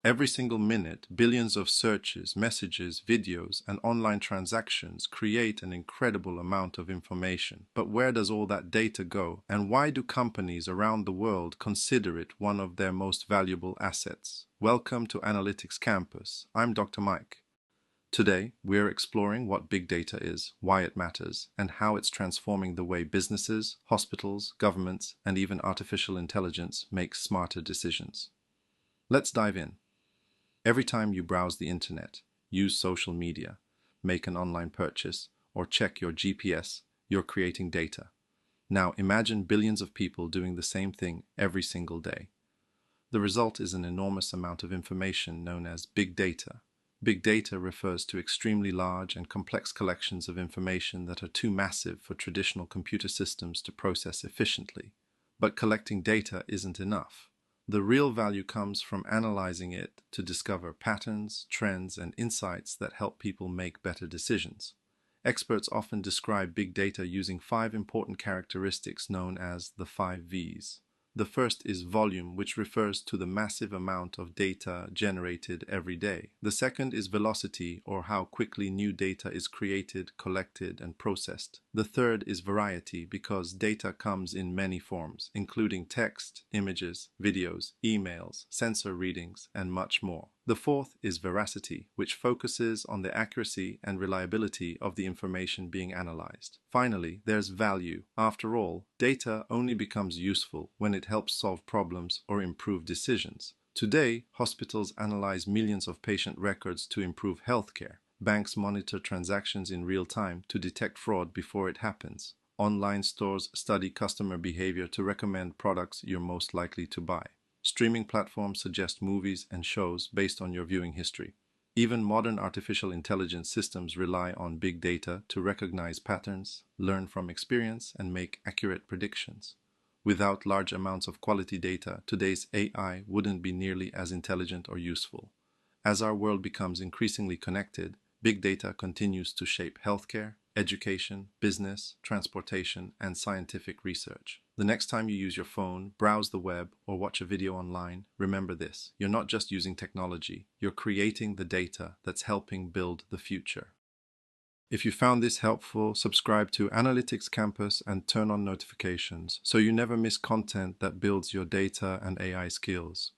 Every single minute, billions of searches, messages, videos, and online transactions create an incredible amount of information. But where does all that data go, and why do companies around the world consider it one of their most valuable assets? Welcome to Analytics Campus. I'm Dr. Mike. Today, we're exploring what big data is, why it matters, and how it's transforming the way businesses, hospitals, governments, and even artificial intelligence make smarter decisions. Let's dive in. Every time you browse the internet, use social media, make an online purchase, or check your GPS, you're creating data. Now imagine billions of people doing the same thing every single day. The result is an enormous amount of information known as big data. Big data refers to extremely large and complex collections of information that are too massive for traditional computer systems to process efficiently. But collecting data isn't enough. The real value comes from analyzing it to discover patterns, trends, and insights that help people make better decisions. Experts often describe big data using 5 important characteristics known as the 5 V's. The first is volume, which refers to the massive amount of data generated every day. The second is velocity, or how quickly new data is created, collected, and processed. The third is variety, because data comes in many forms, including text, images, videos, emails, sensor readings, and much more. The fourth is veracity, which focuses on the accuracy and reliability of the information being analyzed. Finally, there's value. After all, data only becomes useful when it helps solve problems or improve decisions. Today, hospitals analyze millions of patient records to improve healthcare. Banks monitor transactions in real time to detect fraud before it happens. Online stores study customer behavior to recommend products you're most likely to buy. Streaming platforms suggest movies and shows based on your viewing history. Even modern artificial intelligence systems rely on big data to recognize patterns, learn from experience, and make accurate predictions. Without large amounts of quality data, today's AI wouldn't be nearly as intelligent or useful. As our world becomes increasingly connected, big data continues to shape healthcare, education, business, transportation, and scientific research. The next time you use your phone, browse the web, or watch a video online, remember this: you're not just using technology, you're creating the data that's helping build the future. If you found this helpful, subscribe to Analytics Campus and turn on notifications so you never miss content that builds your data and AI skills.